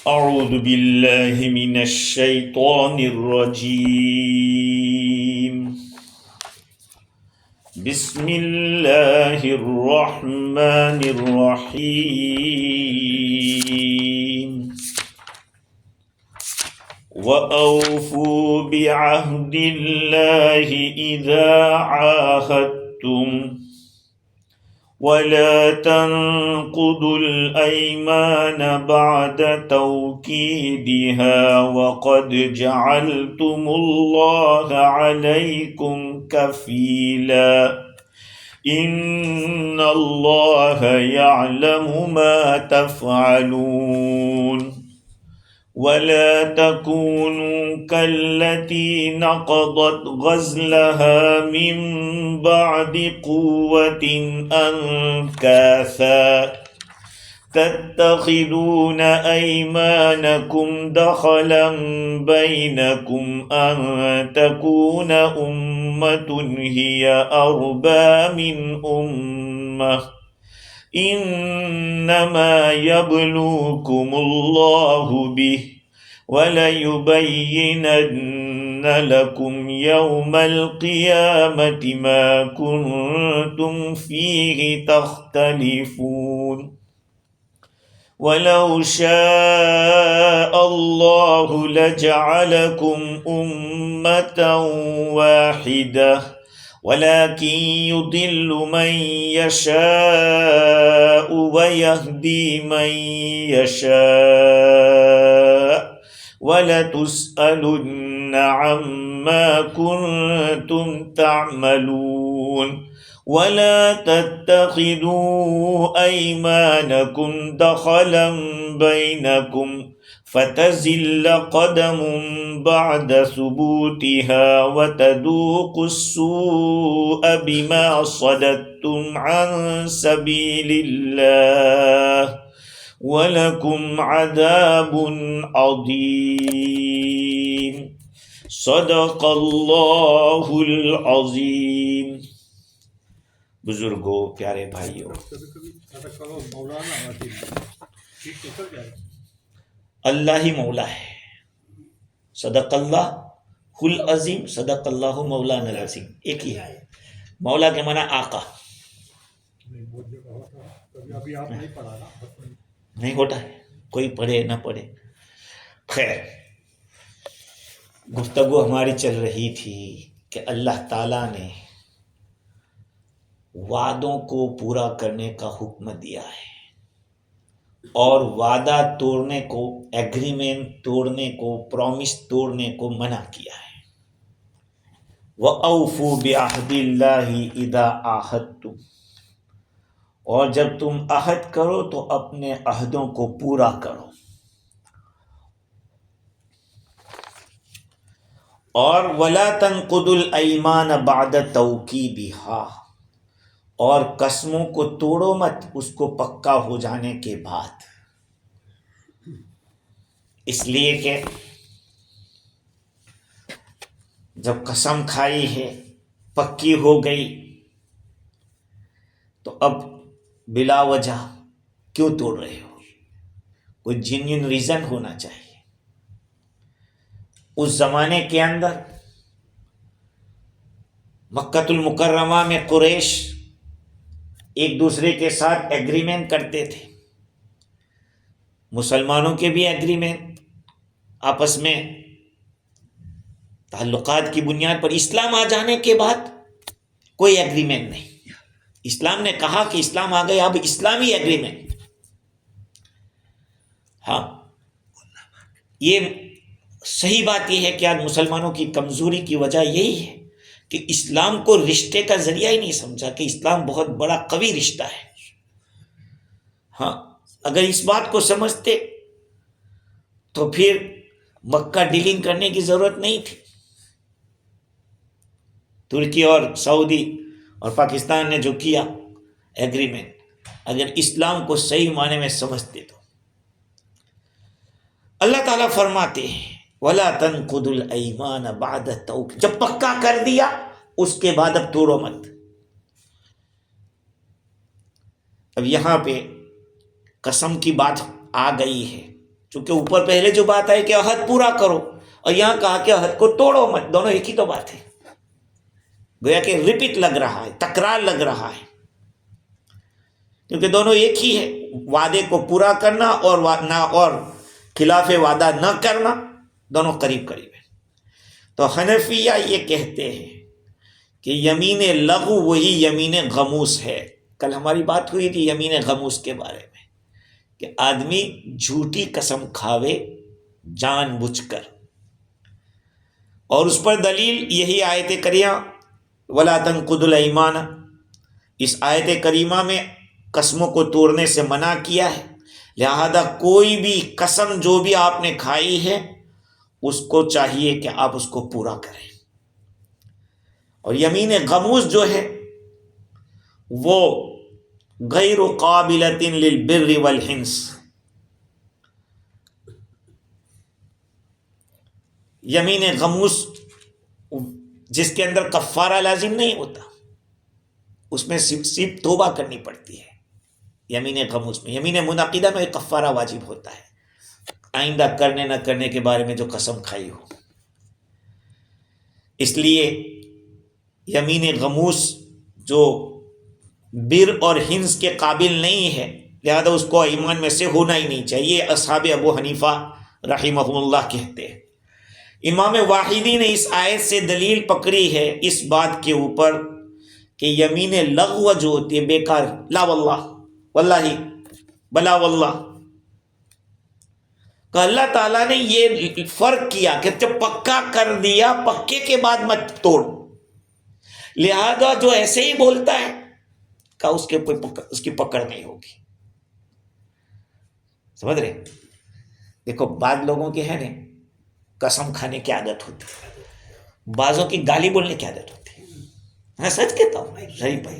أعوذ بالله من الشيطان الرجيم. بسم الله الرحمن الرحيم. وأوفوا بعهد الله إذا عاهدتم ولا تنقضوا الأيمان بعد توكيدها وقد جعلتم الله عليكم كفيلا إن الله يعلم ما تفعلون ولا تكونوا كالتي نقضت غزلها من بعد قوة أنكاثا تتخذون أيمانكم دخلا بينكم أن تكون أمة هي أربى من أمة إنما يبلوكم الله به وليبينن لكم يوم القيامة ما كنتم فيه تختلفون ولو شاء الله لجعلكم أمة واحدة ولكن يضل من يشاء ويهدي من يشاء ولتسألن عما كنتم تعملون ولا تتخذوا أيمانكم دخلا بينكم فتزل قدم بعد ثبوتها وتذوقوا السوء بما صددتم عن سبيل الله ولكم عذاب عظيم صدق اللہ العظیم. بزرگوں، پیارے بھائیوں، اللہ ہی مولا ہے. صدق اللہ العظیم، صدق اللہ مولانا العظیم. ایک ہی ہے. مولا کے معنی آقا. نہیں ہوتا ہے، کوئی پڑھے نہ پڑھے. خیر، گفتگو ہماری چل رہی تھی کہ اللہ تعالیٰ نے وعدوں کو پورا کرنے کا حکم دیا ہے اور وعدہ توڑنے کو، ایگریمنٹ توڑنے کو، پرومس توڑنے کو منع کیا ہے. وَأَوْفُوا بِعَهْدِ اللَّهِ إِذَا عَاهَدتُّمْ، اور جب تم عہد کرو تو اپنے عہدوں کو پورا کرو. اور وَلَا تَنْقُضُوا الْأَيْمَانَ بَعْدَ تَوْكِيدِهَا، اور قسموں کو توڑو مت اس کو پکا ہو جانے کے بعد. اس لیے کہ جب قسم کھائی ہے، پکی ہو گئی، تو اب بلا وجہ کیوں توڑ رہے ہو؟ کوئی جینیون ریزن ہونا چاہیے. اس زمانے کے اندر مکہ المکرمہ میں قریش ایک دوسرے کے ساتھ ایگریمنٹ کرتے تھے. مسلمانوں کے بھی ایگریمنٹ، آپس میں تعلقات کی بنیاد پر. اسلام آ جانے کے بعد کوئی ایگریمنٹ نہیں. اسلام نے کہا کہ اسلام آ گیا، اب اسلامی ایگریمنٹ. ہاں، یہ صحیح بات یہ ہے کہ آج مسلمانوں کی کمزوری کی وجہ یہی ہے کہ اسلام کو رشتے کا ذریعہ ہی نہیں سمجھا کہ اسلام بہت بڑا قوی رشتہ ہے. ہاں، اگر اس بات کو سمجھتے تو پھر مکہ ڈیلنگ کرنے کی ضرورت نہیں تھی. ترکی اور سعودی اور پاکستان نے جو کیا ایگریمنٹ، اگر اسلام کو صحیح معنی میں سمجھتے تو. اللہ تعالیٰ فرماتے ہیں وَلَا تَنْقُضُوا الْأَيْمَانَ بَعْدَ تَوْكِيدِهَا، جب پکا کر دیا اس کے بعد اب توڑو مت. اب یہاں پہ قسم کی بات آ گئی ہے چونکہ اوپر پہلے جو بات ہے کہ عہد پورا کرو، اور یہاں کہا کہ عہد کو توڑو مت، دونوں ایک ہی تو بات ہے، گویا کہ ریپیٹ لگ رہا ہے، تکرار لگ رہا ہے، کیونکہ دونوں ایک ہی ہے، وعدے کو پورا کرنا اور خلاف وعدہ نہ کرنا، دونوں قریب قریب ہیں۔ تو حنفیہ یہ کہتے ہیں کہ یمین لغو وہی یمین غموس ہے۔ کل ہماری بات ہوئی تھی یمین غموس کے بارے میں، کہ آدمی جھوٹی قسم کھاوے جان بوجھ کر، اور اس پر دلیل یہی آیت کریمہ وَلَا تَنقُضُوا الْأَيْمَانَ، اس آیت کریمہ میں قسموں کو توڑنے سے منع کیا ہے، لہذا کوئی بھی قسم جو بھی آپ نے کھائی ہے اس کو چاہیے کہ آپ اس کو پورا کریں۔ اور یمین غموس جو ہے وہ غیر قابلۃ للبر والحنس، یمین غموس جس کے اندر کفارہ لازم نہیں ہوتا، اس میں صرف توبہ کرنی پڑتی ہے۔ یمین غموس میں، یمین منعقدہ میں کفارہ واجب ہوتا ہے، آئندہ کرنے نہ کرنے کے بارے میں جو قسم کھائی ہو۔ اس لیے یمین غموس جو بر اور حنس کے قابل نہیں ہے، لہذا اس کو ایمان میں سے ہونا ہی نہیں چاہیے، اصحاب ابو حنیفہ رحمہ اللہ کہتے ہیں۔ امام واحدی نے اس آیت سے دلیل پکڑی ہے اس بات کے اوپر کہ یمین لغو جو ہوتی ہے بیکار، لا واللہ، واللہ، بلا واللہ، کہ اللہ تعالیٰ نے یہ فرق کیا کہ جب پکا کر دیا، پکے کے بعد مت توڑ، لہذا جو ایسے ہی بولتا ہے کہ اس کی پکڑ نہیں ہوگی۔ سمجھ رہے؟ دیکھو بعض لوگوں کے ہے نا قسم کھانے کی عادت ہوتی ہے، بعضوں کی گالی بولنے کی عادت ہوتی ہے۔ میں سچ کہتا ہوں صحیح بھائی،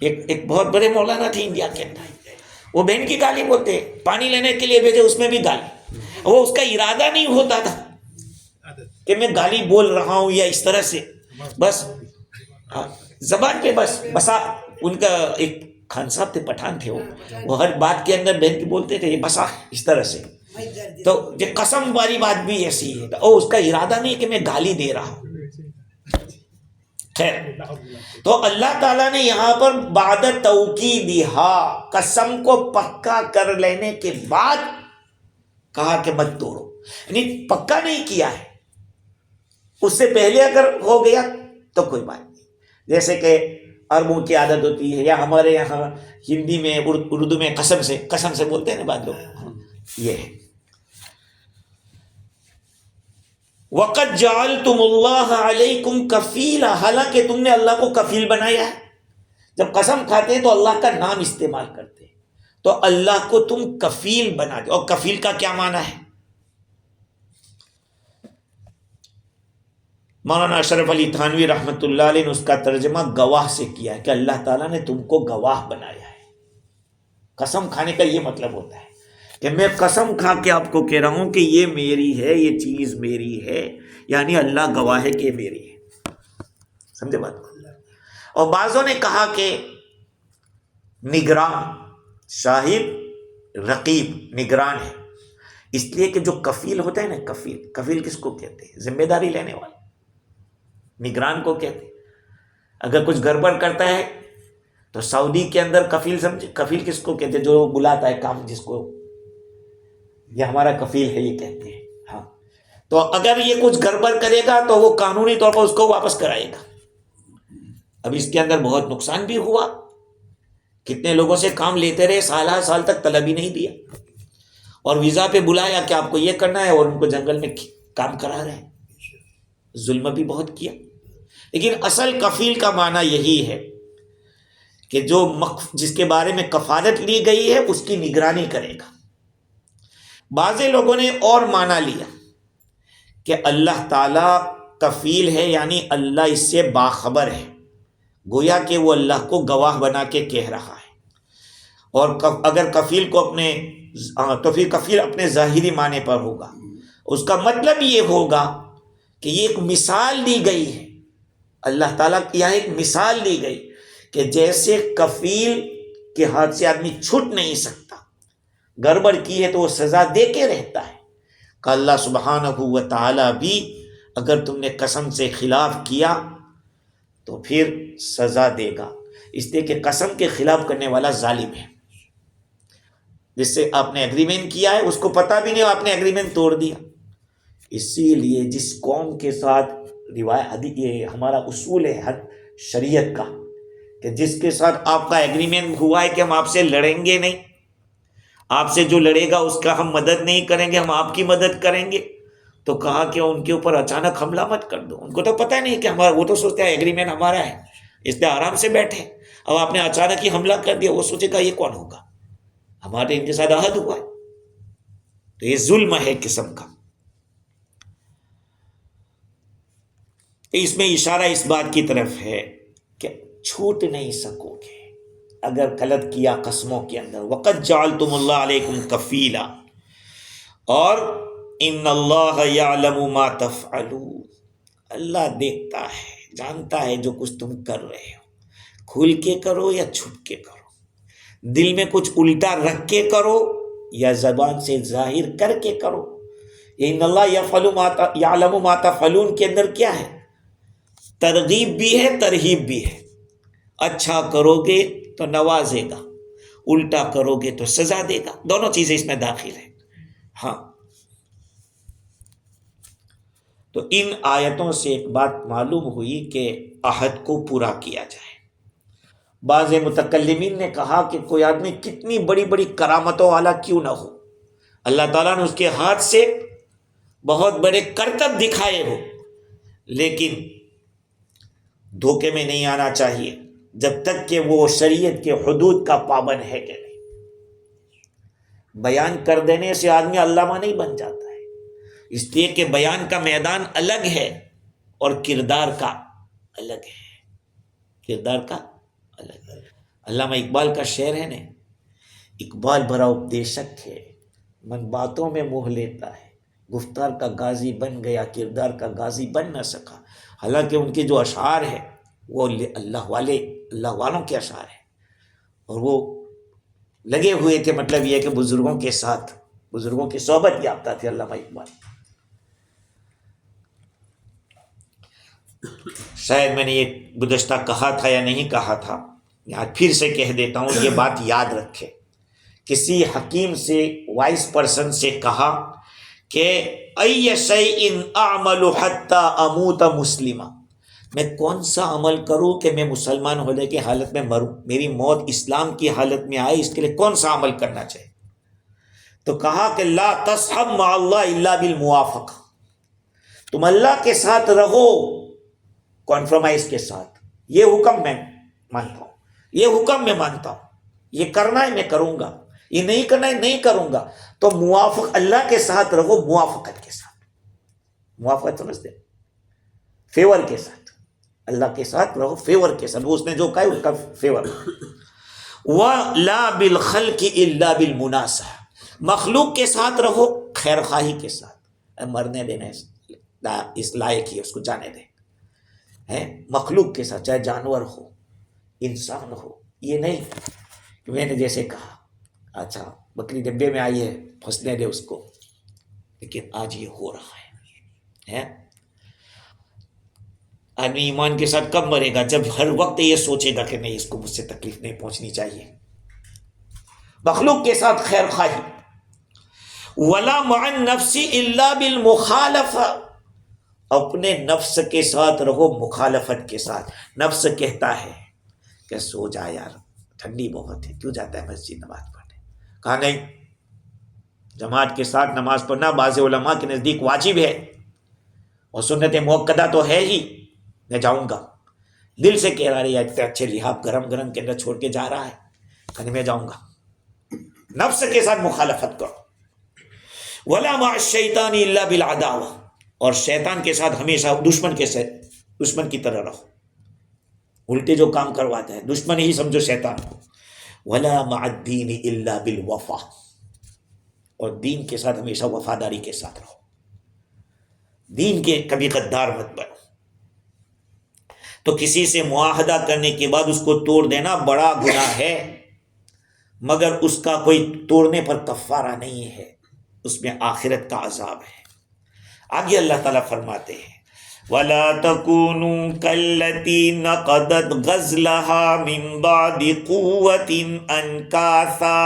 ایک بہت بڑے مولانا تھے انڈیا کے اندر، وہ بہن کی گالی بولتے، پانی لینے کے لیے بھیجے، اس میں بھی گالی، وہ اس کا ارادہ نہیں ہوتا تھا کہ میں گالی بول رہا ہوں یا اس طرح سے، بس زبان پہ بسا ان کا ایک خان صاحب تھے، پٹھان تھے، وہ ہر بات کے اندر بہن کی بولتے تھے یہ بسا اس طرح سے، تو یہ قسم والی بات بھی ایسی ہے، اور اس کا ارادہ نہیں کہ میں گالی دے رہا ہوں۔ خیر، تو اللہ تعالیٰ نے یہاں پر بعد توکیدہا، قسم کو پکا کر لینے کے بعد کہا کہ مت توڑو، یعنی پکا نہیں کیا ہے، اس سے پہلے اگر ہو گیا تو کوئی بات نہیں، جیسے کہ عربوں کی عادت ہوتی ہے، یا ہمارے یہاں ہندی میں اردو میں قسم سے بولتے ہیں نا بعض لوگ، یہ ہے وَقَدْ جَعَلْتُمُ اللَّهَ عَلَيْكُمْ كَفِيلًا، حالانکہ تم نے اللہ کو کفیل بنایا ہے۔ جب قسم کھاتے ہیں تو اللہ کا نام استعمال کرتے ہیں، تو اللہ کو تم کفیل بنا دو۔ اور کفیل کا کیا معنی ہے؟ مولانا اشرف علی تھانوی رحمۃ اللہ علیہ نے اس کا ترجمہ گواہ سے کیا ہے کہ اللہ تعالیٰ نے تم کو گواہ بنایا ہے۔ قسم کھانے کا یہ مطلب ہوتا ہے کہ میں قسم کھا کے آپ کو کہہ رہا ہوں کہ یہ میری ہے، یہ چیز میری ہے، یعنی اللہ گواہ ہے کہ یہ میری ہے۔ سمجھے بات کو؟ اور بعضوں نے کہا کہ نگراں، شاہد، رقیب، نگران ہے، اس لیے کہ جو کفیل ہوتا ہے نا، کفیل کس کو کہتے ہیں؟ ذمہ داری لینے والا، نگران کو کہتے ہیں۔ اگر کچھ گڑبڑ کرتا ہے تو سعودی کے اندر کفیل سمجھے، کفیل کس کو کہتے ہیں؟ جو بلاتا ہے کام، جس کو یہ ہمارا کفیل ہے یہ کہتے ہیں۔ ہاں، تو اگر یہ کچھ گڑبڑ کرے گا تو وہ قانونی طور پر اس کو واپس کرائے گا۔ اب اس کے اندر بہت نقصان بھی ہوا، کتنے لوگوں سے کام لیتے رہے، سال تک طلب ہی نہیں دیا، اور ویزا پہ بلایا کہ آپ کو یہ کرنا ہے، اور ان کو جنگل میں کام کرا رہے ہیں، ظلم بھی بہت کیا۔ لیکن اصل کفیل کا معنی یہی ہے کہ جو جس کے بارے میں کفالت لی گئی ہے اس کی نگرانی کرے گا۔ بعض لوگوں نے اور معنی لیا کہ اللہ تعالیٰ کفیل ہے، یعنی اللہ اس سے باخبر ہے، گویا کہ وہ اللہ کو گواہ بنا کے کہہ رہا ہے۔ اور اگر کفیل کو تو پھر کفیل اپنے ظاہری معنی پر ہوگا، اس کا مطلب یہ ہوگا کہ یہ ایک مثال دی گئی ہے، اللہ تعالیٰ کی یہاں ایک مثال دی گئی کہ جیسے کفیل کے ہاتھ سے آدمی چھوٹ نہیں سکتا، گڑبڑ کی ہے تو وہ سزا دے کے رہتا ہے کہ اللہ سبحانہ و تعالی بھی اگر تم نے قسم سے خلاف کیا تو پھر سزا دے گا، اس لیے کہ قسم کے خلاف کرنے والا ظالم ہے۔ جس سے آپ نے ایگریمنٹ کیا ہے اس کو پتہ بھی نہیں آپ نے ایگریمنٹ توڑ دیا۔ اسی لیے جس قوم کے ساتھ روایت، یہ ہمارا اصول ہے شریعت کا، کہ جس کے ساتھ آپ کا ایگریمنٹ ہوا ہے کہ ہم آپ سے لڑیں گے نہیں، آپ سے جو لڑے گا اس کا ہم مدد نہیں کریں گے، ہم آپ کی مدد کریں گے، تو کہا کہ ان کے اوپر اچانک حملہ مت کر دو۔ ان کو تو پتہ نہیں کہ ہمارا، وہ تو سوچتے ہیں ایگریمنٹ ہمارا ہے، اس لیے آرام سے بیٹھے۔ اب آپ نے اچانک ہی حملہ کر دیا، وہ سوچے گا یہ کون ہوگا، ہمارے ان کے ساتھ عہد ہوا ہے۔ تو یہ ظلم ہے قسم کا۔ اس میں اشارہ اس بات کی طرف ہے کہ چھوٹ نہیں سکو گے اگر غلط کیا قسموں کے اندر۔ وَقَدْ جَعَلْتُمُ اللَّهَ عَلَيْكُمْ كَفِيلًا، اور ان اللہ یعلم ما تفعلون، اللہ دیکھتا ہے، جانتا ہے جو کچھ تم کر رہے ہو، کھل کے کرو یا چھپ کے کرو، دل میں کچھ الٹا رکھ کے کرو یا زبان سے ظاہر کر کے کرو۔ ان اللہ یعلم ما تفعلون کے اندر کیا ہے؟ ترغیب بھی ہے، ترہیب بھی ہے۔ اچھا کرو گے تو نوازے گا، الٹا کرو گے تو سزا دے گا، دونوں چیزیں اس میں داخل ہیں۔ ہاں، تو ان آیتوں سے ایک بات معلوم ہوئی کہ عہد کو پورا کیا جائے۔ بعض متکلمین نے کہا کہ کوئی آدمی کتنی بڑی بڑی کرامتوں والا کیوں نہ ہو، اللہ تعالیٰ نے اس کے ہاتھ سے بہت بڑے کرتب دکھائے ہو، لیکن دھوکے میں نہیں آنا چاہیے جب تک کہ وہ شریعت کے حدود کا پابند ہے کہ نہیں۔ بیان کر دینے سے آدمی علامہ نہیں بن جاتا ہے، اس لیے کہ بیان کا میدان الگ ہے اور کردار کا الگ ہے، کردار کا الگ ہے۔ علامہ اقبال کا شعر ہے نا، اقبال بڑا اپدیشک ہے، من باتوں میں موہ لیتا ہے، گفتار کا غازی بن گیا، کردار کا غازی بن نہ سکا۔ حالانکہ ان کے جو اشعار ہیں وہ اللہ والوں کے اشعار ہیں، اور وہ لگے ہوئے تھے، مطلب یہ کہ بزرگوں کے ساتھ، بزرگوں کی صحبت یافتہ تھے علامہ اقبال۔ شاید میں نے یہ گزشتہ کہا تھا یا نہیں کہا تھا، یہاں پھر سے کہہ دیتا ہوں، یہ بات یاد رکھے۔ کسی حکیم سے، وائس پرسن سے کہا کہ ای شیء اعمل حتی اموت مسلما، میں کون سا عمل کروں کہ میں مسلمان ہونے کی حالت میں مروں، میری موت اسلام کی حالت میں آئے، اس کے لیے کون سا عمل کرنا چاہیے؟ تو کہا کہ لا تصحب مع اللہ الا بالموافقہ، تم اللہ کے ساتھ رہو کمپرومائز کے ساتھ۔ یہ حکم میں مانتا ہوں، یہ حکم میں مانتا ہوں، یہ کرنا ہے میں کروں گا، یہ نہیں کرنا ہے نہیں کروں گا، تو موافق اللہ کے ساتھ رہو، موافقت کے ساتھ، موافقت سمجھتے، فیور کے ساتھ، اللہ کے ساتھ رہو فیور کے ساتھ، اس نے جو کہا اس کا فیور۔ وَلَا بِالْخَلْقِ إِلَّا بِالْمُنَاصَحَةِ، مخلوق کے ساتھ رہو خیر خواہی کے ساتھ، مرنے دینے اس لائق ہی اس کو جانے دیں، مخلوق کے ساتھ، چاہے جانور ہو انسان ہو، یہ نہیں کہ میں نے جیسے کہا اچھا بکری ڈبے میں آئی ہے پھنسنے دے اس کو، لیکن آج یہ ہو رہا ہے۔ آدمی ایمان کے ساتھ کب مرے گا؟ جب ہر وقت یہ سوچے گا کہ نہیں، اس کو مجھ سے تکلیف نہیں پہنچنی چاہیے۔ مخلوق کے ساتھ خیر خواہی۔ وَلَا مَعَ النَّفْسِ إِلَّا بِالْمُخَالَفَةِ، اپنے نفس کے ساتھ رہو مخالفت کے ساتھ۔ نفس کہتا ہے کہ سو جا یار، ٹھنڈی بہت ہے، کیوں جاتا ہے مسجد نماز پڑھنے؟ کہا نہیں، جماعت کے ساتھ نماز پڑھنا بعض علماء کے نزدیک واجب ہے، اور سنت موقدہ تو ہے ہی، میں جاؤں گا۔ دل سے کہہ رہا ہے اتنے اچھے لحاف گرم گرم کے اندر چھوڑ کے جا رہا ہے، کہنے میں جاؤں گا۔ نفس کے ساتھ مخالفت کرو۔ وَلَا مَعَ الشَّيْطَانِ إِلَّا بِالْعَدَاوَةِ، اور شیطان کے ساتھ ہمیشہ دشمن کی طرح رہو، الٹے جو کام کرواتا ہے دشمن ہی سمجھو شیطان کو۔ وَلَا مَعَ الدِّينِ إِلَّا بِالْوَفَاءِ، اور دین کے ساتھ ہمیشہ وفاداری کے ساتھ رہو، دین کے کبھی غدار مت بنو۔ تو کسی سے معاہدہ کرنے کے بعد اس کو توڑ دینا بڑا گناہ ہے، مگر اس کا کوئی توڑنے پر کفارہ نہیں ہے، اس میں آخرت کا عذاب ہے۔ آگے اللہ تعالیٰ فرماتے ہیں وَلَا تَكُونُوا كَالَّتِي نَقَضَتْ غَزْلَهَا مِن بَعْدِ قُوَّةٍ أَنْكَاثًا،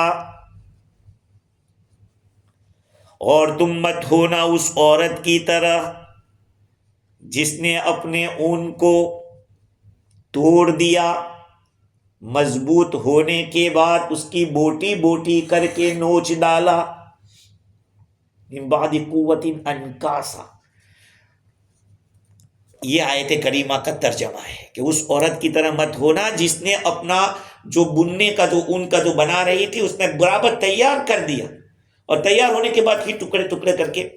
اور تم مت ہونا اس عورت کی طرح جس نے اپنے اون کو توڑ دیا، مضبوط ہونے کے بعد اس کی بوٹی بوٹی کر کے نوچ ڈالا۔ من بعد قوت انکاسا، یہ آیت کریمہ کا ترجمہ ہے کہ اس عورت کی طرح مت ہونا جس نے اپنا جو بننے کا جو اون کا جو بنا رہی تھی اس نے برابر تیار کر دیا، اور تیار ہونے کے بعد پھر ٹکڑے ٹکڑے کر کے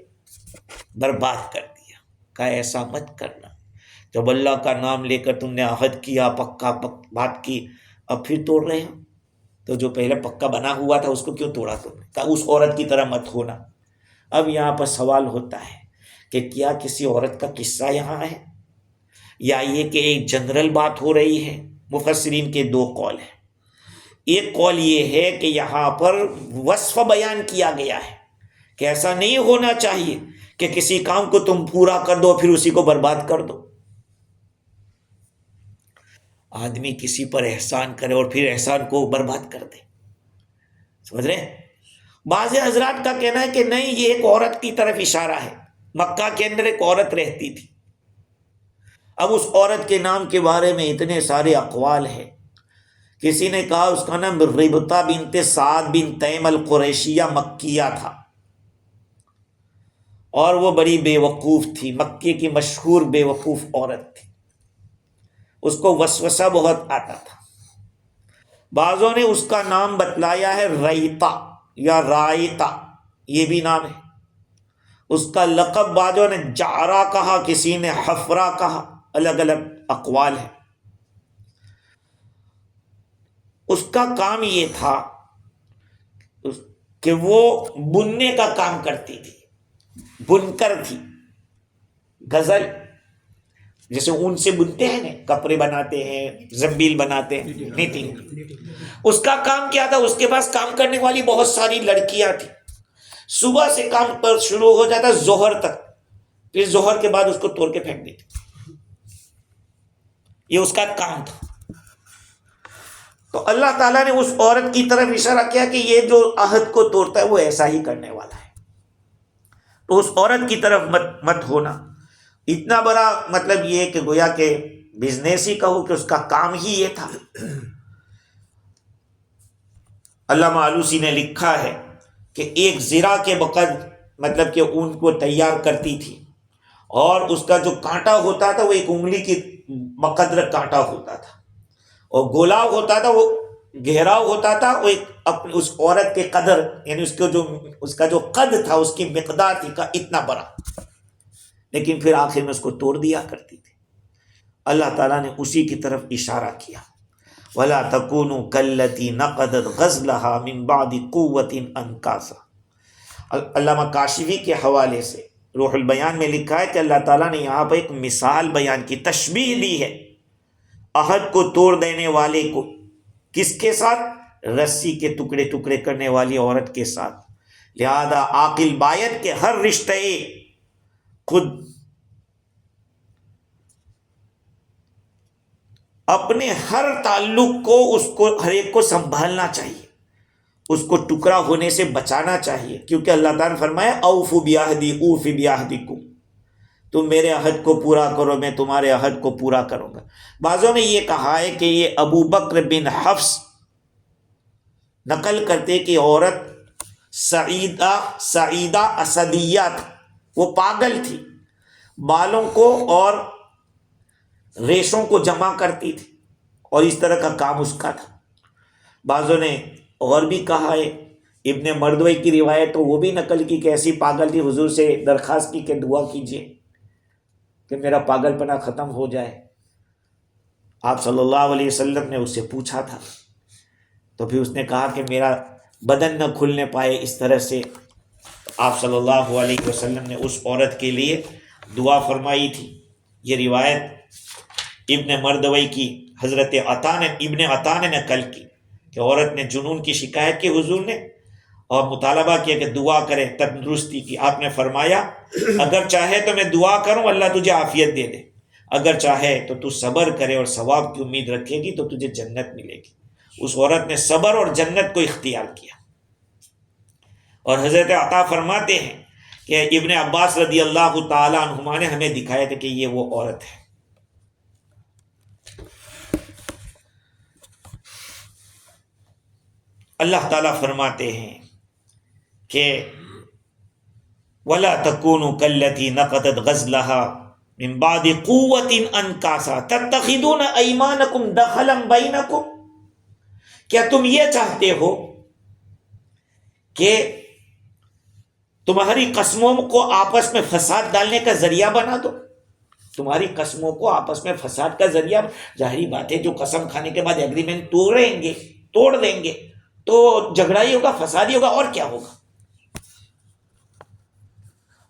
برباد کر دیا۔ کہا ایسا مت کرنا، جب اللہ کا نام لے کر تم نے عہد کیا، پکا بات کی، اب پھر توڑ رہے ہو، تو جو پہلے پکا بنا ہوا تھا اس کو کیوں توڑا تم نے؟ کہا اس عورت کی طرح مت ہونا۔ اب یہاں پر سوال ہوتا ہے کہ کیا کسی عورت کا قصہ یہاں ہے، یا یہ کہ ایک جنرل بات ہو رہی ہے؟ مفسرین کے دو قول ہیں۔ ایک قول یہ ہے کہ یہاں پر وصف بیان کیا گیا ہے کہ ایسا نہیں ہونا چاہیے کہ کسی کام کو تم پورا کر دو پھر اسی کو برباد کر دو۔ آدمی کسی پر احسان کرے اور پھر احسان کو برباد کر دے، سمجھ رہے ہیں؟ بعض حضرات کا کہنا ہے کہ نہیں، یہ ایک عورت کی طرف اشارہ ہے۔ مکہ کے اندر ایک عورت رہتی تھی، اب اس عورت کے نام کے بارے میں اتنے سارے اقوال ہیں۔ کسی نے کہا اس کا نام ربطہ بنت سعد بن تیم القریشیہ مکیہ تھا، اور وہ بڑی بے وقوف تھی، مکے کی مشہور بے وقوف عورت تھی، اس کو وسوسہ بہت آتا تھا۔ بعضوں نے اس کا نام بتلایا ہے ریتا یا رائتا، یہ بھی نام ہے۔ اس کا لقب بعضوں نے جعرا کہا، کسی نے حفرہ کہا، الگ الگ اقوال ہیں۔ اس کا کام یہ تھا کہ وہ بننے کا کام کرتی تھی، بنکر تھی۔ غزل جیسے اون سے بنتے ہیں نا، کپڑے بناتے ہیں، زنبیل بناتے ہیں، نیٹنگ۔ اس کا کام کیا تھا؟ اس کے پاس کام کرنے والی بہت ساری لڑکیاں تھیں۔ صبح سے کام پر شروع ہو جاتا ظہر تک، پھر ظہر کے بعد اس کو توڑ کے پھینک دیتی۔ یہ اس کا کام تھا۔ تو اللہ تعالیٰ نے اس عورت کی طرف اشارہ کیا کہ یہ جو عہد کو توڑتا ہے وہ ایسا ہی کرنے والا ہے، تو اس عورت کی طرف مت ہونا۔ اتنا بڑا مطلب یہ کہ گویا کہ بزنس ہی کہو کہ اس کا کام ہی یہ تھا۔ علامہ آلوسی نے لکھا ہے کہ ایک زرہ کے وقت مطلب کہ اون کو تیار کرتی تھی، اور اس کا جو کانٹا ہوتا تھا وہ ایک انگلی کی بقدر کانٹا ہوتا تھا، اور گولاؤ ہوتا تھا، وہ گہراؤ ہوتا تھا، وہ ایک اس عورت کے قدر، یعنی اس کا جو قد تھا، اس کی مقدار تھی کا اتنا بڑا، لیکن پھر آخر میں اس کو توڑ دیا کرتی تھی۔ اللہ تعالیٰ نے اسی کی طرف اشارہ کیا، وَلَا تَكُونُوا كَالَّتِي نَقَضَتْ غَزْلَهَا مِن بَعْدِ قُوَّةٍ أَنْكَاثًا۔ علامہ کاشفی کے حوالے سے روح البیان میں لکھا ہے کہ اللہ تعالیٰ نے یہاں پہ ایک مثال بیان کی، تشبیہ دی ہے عہد کو توڑ دینے والے کو، کس کے ساتھ؟ رسی کے ٹکڑے ٹکڑے کرنے والی عورت کے ساتھ۔ لہذا عاقل باید کہ ہر رشتے خود اپنے ہر تعلق کو، اس کو ہر ایک کو سنبھالنا چاہیے، اس کو ٹکڑا ہونے سے بچانا چاہیے، کیونکہ اللہ تعالیٰ نے فرمایا اوفوا بعہدی اوفی بعہدکم، تم میرے عہد کو پورا کرو، میں تمہارے عہد کو پورا کروں گا۔ بعضوں نے یہ کہا ہے کہ یہ ابو بکر بن حفص نقل کرتے کہ عورت سعیدہ اسدیہ تھی، وہ پاگل تھی، بالوں کو اور ریشوں کو جمع کرتی تھی، اور اس طرح کا کام اس کا تھا۔ بعضوں نے اور بھی کہا ہے، ابن مردوی کی روایت تو وہ بھی نقل کی کہ ایسی پاگل تھی، حضور سے درخواست کی کہ دعا کیجیے کہ میرا پاگل پنا ختم ہو جائے۔ آپ صلی اللہ علیہ وسلم نے اس سے پوچھا تھا، تو پھر اس نے کہا کہ میرا بدن نہ کھلنے پائے اس طرح سے۔ آپ صلی اللہ علیہ وسلم نے اس عورت کے لیے دعا فرمائی تھی۔ یہ روایت ابن مردوی کی حضرت ابن عطا نے نقل کی کہ عورت نے جنون کی شکایت کی حضور نے اور مطالبہ کیا کہ دعا کرے تندرستی کی. آپ نے فرمایا اگر چاہے تو میں دعا کروں اللہ تجھے عافیت دے دے، اگر چاہے تو تو صبر کرے اور ثواب کی امید رکھے گی تو تجھے جنت ملے گی. اس عورت نے صبر اور جنت کو اختیار کیا. اور حضرت عطا فرماتے ہیں کہ ابن عباس رضی اللہ تعالی عنہما نے ہمیں دکھایا تھا کہ یہ وہ عورت ہے. اللہ تعالیٰ فرماتے ہیں کہ وَلَا تَكُونُوا كَالَّتِي نَقَضَتْ غَزْلَهَا مِن بَعْدِ قُوَّةٍ أَنْكَاثًا تَتَّخِذُونَ أَيْمَانَكُمْ دَخَلًا بَيْنَكُمْ. کیا تم یہ چاہتے ہو کہ تمہاری قسموں کو آپس میں فساد ڈالنے کا ذریعہ بنا دو؟ تمہاری قسموں کو آپس میں فساد کا ذریعہ، ظاہری بات ہے جو قسم کھانے کے بعد ایگریمنٹ توڑ دیں گے تو جھگڑا ہی ہوگا، فساد ہی ہوگا، اور کیا ہوگا.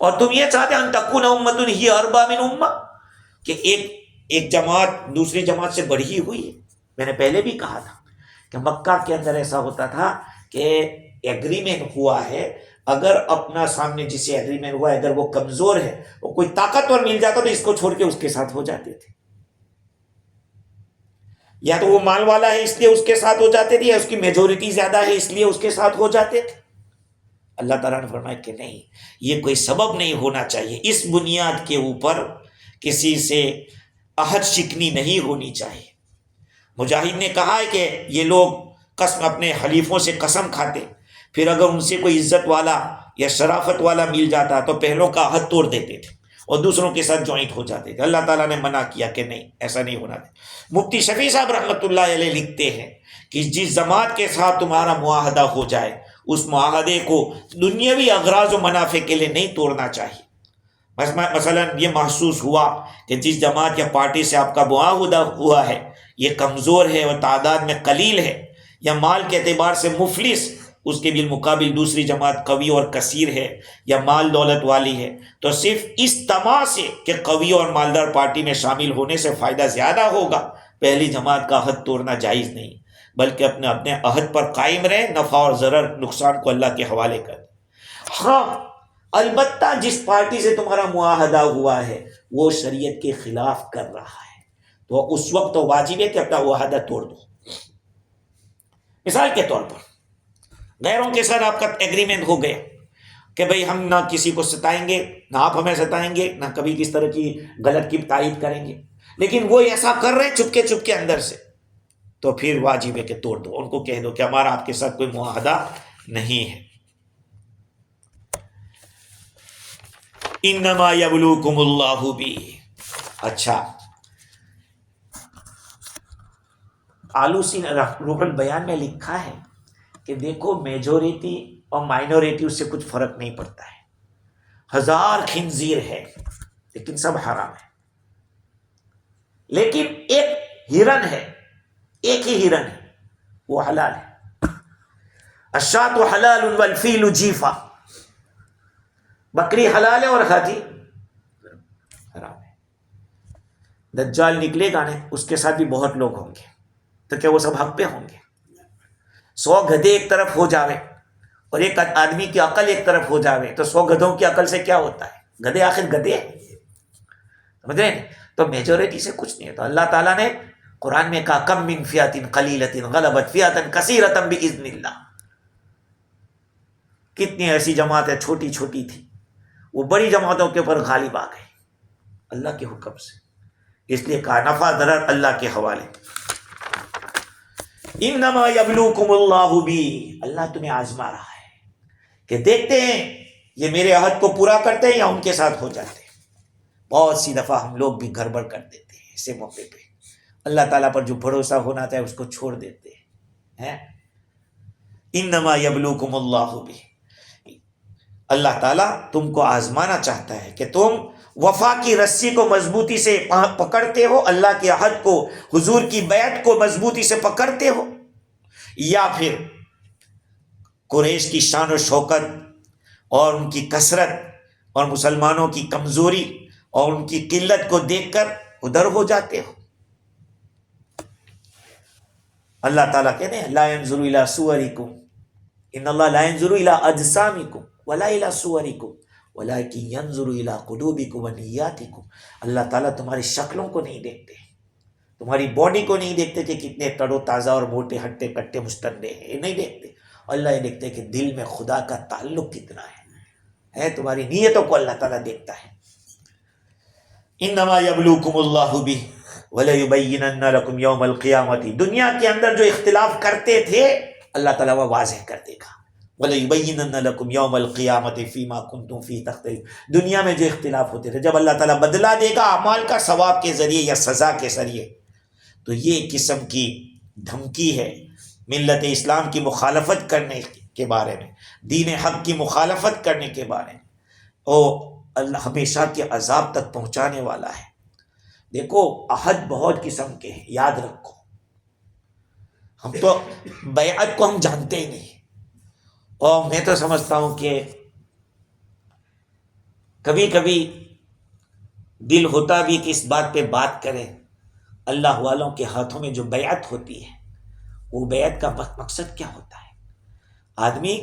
اور تم یہ چاہتے ان تکون امۃ ہی اربا من امہ، کہ ایک جماعت دوسری جماعت سے بڑھی ہوئی ہے. میں نے پہلے بھی کہا تھا کہ مکہ کے اندر ایسا ہوتا تھا کہ ایگریمنٹ ہوا ہے، اگر اپنا سامنے جس سے ایگریمنٹ ہوا ہے اگر وہ کمزور ہے، وہ کوئی طاقتور مل جاتا تو اس کو چھوڑ کے اس کے ساتھ ہو جاتے تھے. یا تو وہ مال والا ہے اس لیے اس کے ساتھ ہو جاتے تھے، یا اس کی میجورٹی زیادہ ہے اس لیے اس کے ساتھ ہو جاتے تھے. اللہ تعالیٰ نے فرمایا کہ نہیں، یہ کوئی سبب نہیں ہونا چاہیے. اس بنیاد کے اوپر کسی سے عہد شکنی نہیں ہونی چاہیے. مجاہد نے کہا ہے کہ یہ لوگ قسم اپنے حلیفوں سے قسم کھاتے، پھر اگر ان سے کوئی عزت والا یا شرافت والا مل جاتا تو پہلوں کا عہد توڑ دیتے تھے اور دوسروں کے ساتھ جوائنٹ ہو جاتے تھے. اللہ تعالیٰ نے منع کیا کہ نہیں، ایسا نہیں ہونا تھا. مفتی شفیع صاحب رحمۃ اللہ علیہ لکھتے ہیں کہ جس جماعت کے ساتھ تمہارا معاہدہ ہو جائے اس معاہدے کو دنیاوی اغراض و منافع کے لیے نہیں توڑنا چاہیے. مثلا یہ محسوس ہوا کہ جس جماعت یا پارٹی سے آپ کا معاہدہ ہوا ہے یہ کمزور ہے اور تعداد میں قلیل ہے یا مال کے اعتبار سے مفلس، اس کے بالمقابل دوسری جماعت قوی اور کثیر ہے یا مال دولت والی ہے، تو صرف اس طمع سے کہ قوی اور مالدار پارٹی میں شامل ہونے سے فائدہ زیادہ ہوگا پہلی جماعت کا عہد توڑنا جائز نہیں، بلکہ اپنے عہد پر قائم رہے، نفع اور ضرر نقصان کو اللہ کے حوالے کر. ہاں البتہ جس پارٹی سے تمہارا معاہدہ ہوا ہے وہ شریعت کے خلاف کر رہا ہے تو اس وقت تو واجب ہے کہ اپنا معاہدہ توڑ دو. مثال کے طور پر غیروں کے ساتھ آپ کا ایگریمنٹ ہو گیا کہ بھئی ہم نہ کسی کو ستائیں گے، نہ آپ ہمیں ستائیں گے، نہ کبھی کس طرح کی غلط کی تائید کریں گے، لیکن وہ ایسا کر رہے ہیں چپکے اندر سے، تو پھر واجب ہے کہ توڑ دو. ان کو کہہ دو کہ ہمارا آپ کے ساتھ کوئی معاہدہ نہیں ہے. انما یبلوکم اللہ بی. اچھا، آلوسی نے روح البیان میں لکھا ہے کہ دیکھو میجورٹی اور مائنورٹی اس سے کچھ فرق نہیں پڑتا ہے. 1000 خنزیر ہے لیکن سب حرام ہے، لیکن ایک ہرن ہے، ایک ہی ہرن ہے وہ حلال ہے. الشاۃ حلال والفیل جیفا، بکری حلال ہے اور ہاتھی حرام ہے. دجال نکلے گا نا، اس کے ساتھ بھی بہت لوگ ہوں گے، تو کیا وہ سب حق پہ ہوں گے؟ 100 گدھے ایک طرف ہو جاوے اور ایک آدمی کی عقل ایک طرف ہو جاوے تو 100 گدھوں کی عقل سے کیا ہوتا ہے؟ گدھے آخر گدھے ہیں، سمجھ رہے ہیں؟ تو میجورٹی سے کچھ نہیں ہے. تو اللہ تعالیٰ نے قرآن میں کہا کم من فئۃ قلیلۃ غلبت فئۃ کثیرۃ باذن اللہ. کتنی ایسی جماعتیں چھوٹی چھوٹی تھی وہ بڑی جماعتوں کے اوپر غالب آ گئی اللہ کے حکم سے. اس لیے کہا نفع ضرر اللہ کے حوالے. انما یبلوکم اللہ بی، اللہ تمہیں آزما رہا ہے کہ دیکھتے ہیں یہ میرے عہد کو پورا کرتے ہیں یا ان کے ساتھ ہو جاتے ہیں. بہت سی دفعہ ہم لوگ بھی گڑبڑ کر دیتے ہیں ایسے موقع پہ، اللہ تعالیٰ پر جو بھروسہ ہونا چاہے اس کو چھوڑ دیتے ہیں. انما یبلوکم اللہ بی، اللہ تعالیٰ تم کو آزمانا چاہتا ہے کہ تم وفا کی رسی کو مضبوطی سے پکڑتے ہو، اللہ کے عہد کو، حضور کی بیعت کو مضبوطی سے پکڑتے ہو، یا پھر قریش کی شان و شوکت اور ان کی کثرت اور مسلمانوں کی کمزوری اور ان کی قلت کو دیکھ کر ادھر ہو جاتے ہو. اللہ تعالیٰ کہتے ہیں لا ينظر الى صورکم ان اللہ لا ينظر الى اجسامکم ولا الى صورکم ولكن ينظر الى قلوبکم ونیاتکم. اللہ تعالیٰ تمہاری شکلوں کو نہیں دیکھتے، تمہاری باڈی کو نہیں دیکھتے کہ کتنے تر و تازہ اور موٹے ہٹے کٹے مستندے ہیں، یہ نہیں دیکھتے. اللہ یہ دیکھتے کہ دل میں خدا کا تعلق کتنا ہے تمہاری نیتوں کو اللہ تعالیٰ دیکھتا ہے. انما یبلوکم اللہ بہ ولیبینن لکم یوم القیامۃ. دنیا کے اندر جو اختلاف کرتے تھے اللہ تعالیٰ وہ واضح کر دے گا. ولیبینن لکم یوم القیامۃ فیما کنتم فیہ تختلفون. دنیا میں جو اختلاف ہوتے تھے جب اللہ تعالیٰ بدلہ دے گا اعمال کا ثواب کے ذریعے یا سزا کے ذریعے، تو یہ قسم کی دھمکی ہے ملت اسلام کی مخالفت کرنے کے بارے میں، دین حق کی مخالفت کرنے کے بارے میں، اور اللہ ہمیشہ کے عذاب تک پہنچانے والا ہے. دیکھو عہد بہت قسم کے ہیں، یاد رکھو. ہم تو بیعت کو ہم جانتے ہی نہیں، اور میں تو سمجھتا ہوں کہ کبھی کبھی دل ہوتا بھی کہ اس بات پہ بات کریں. اللہ والوں کے ہاتھوں میں جو بیعت ہوتی ہے وہ بیعت کا مقصد کیا ہوتا ہے؟ آدمی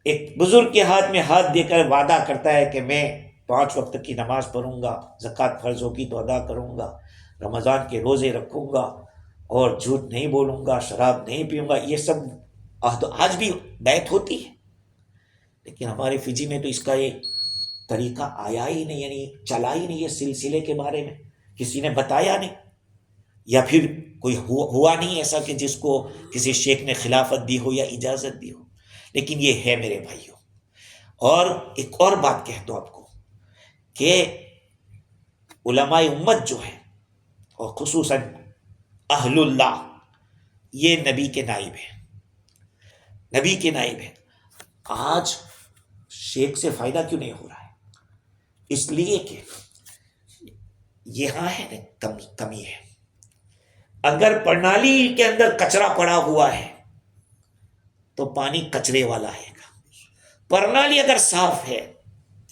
ایک بزرگ کے ہاتھ میں ہاتھ دے کر وعدہ کرتا ہے کہ میں 5 وقت کی نماز پڑھوں گا، زکوٰۃ فرض ہوگی تو ادا کروں گا، رمضان کے روزے رکھوں گا، اور جھوٹ نہیں بولوں گا، شراب نہیں پیوں گا. یہ سب آج بھی بیعت ہوتی ہے، لیکن ہمارے فجی میں تو اس کا یہ طریقہ آیا ہی نہیں، یعنی چلا ہی نہیں. یہ سلسلے کے بارے میں کسی نے بتایا نہیں، یا پھر کوئی ہوا نہیں ایسا کہ جس کو کسی شیخ نے خلافت دی ہو یا اجازت دی ہو. لیکن یہ ہے میرے بھائیوں. اور ایک اور بات کہہ دو آپ کو کہ علماء امت جو ہے اور خصوصاً اہل اللہ، یہ نبی کے نائب ہیں، نبی کے نائب ہیں. آج شیخ سے فائدہ کیوں نہیں ہو رہا ہے؟ اس لیے کہ یہاں ہے نا کمی ہے. اگر پرنالی کے اندر کچرا پڑا ہوا ہے تو پانی کچرے والا آئے گا. پرنالی اگر صاف ہے،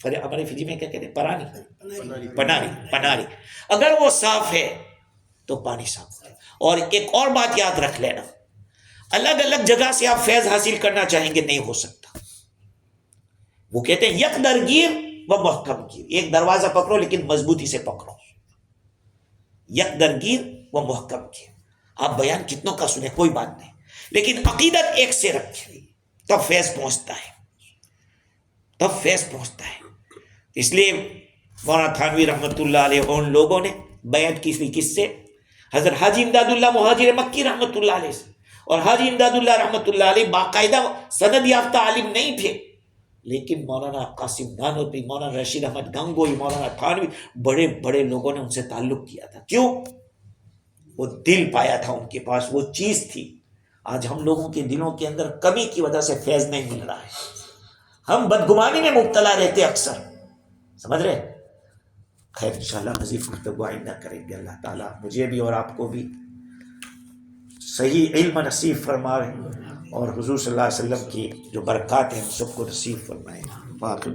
ہمارے فجی میں کیا کہتے ہیں، پناری اگر وہ صاف ہے تو پانی صاف ہے. اور ایک اور بات یاد رکھ لینا، الگ الگ جگہ سے آپ فیض حاصل کرنا چاہیں گے نہیں ہو سکتا. وہ کہتے ہیں یک درگیر و محکم گیر. ایک دروازہ پکڑو لیکن مضبوطی سے پکڑو. یک درگیر و محکم گیر. آپ بیان کتنوں کا سنیں کوئی بات نہیں، لیکن عقیدت ایک سے رکھیں، تب فیض پہنچتا ہے، تب فیض پہنچتا ہے. اس لیے مولانا تھانوی رحمۃ اللہ علیہ ان لوگوں نے بیعت کی تھی کس سے؟ حضرت حاجی امداد اللہ مہاجر مکی رحمۃ اللہ علیہ سے. اور حاجی امداد اللہ رحمۃ اللہ علیہ باقاعدہ سند یافتہ عالم نہیں تھے، لیکن مولانا قاسم نانوتوی، مولانا رشید احمد گنگوئی، مولانا تھانوی، بڑے بڑے لوگوں نے ان سے تعلق کیا تھا. کیوں؟ وہ دل پایا تھا ان کے پاس، وہ چیز تھی. آج ہم لوگوں کے دلوں کے اندر کمی کی وجہ سے فیض نہیں مل رہا ہے. ہم بدگمانی میں مبتلا رہتے اکثر، سمجھ رہے؟ خیر انشاءاللہ مزید گفتگو آئندہ کریں گے. اللہ تعالیٰ مجھے بھی اور آپ کو بھی صحیح علم نصیب فرمائے، اور حضور صلی اللہ علیہ وسلم کی جو برکات ہیں ہم سب کو نصیب فرمائے. باقی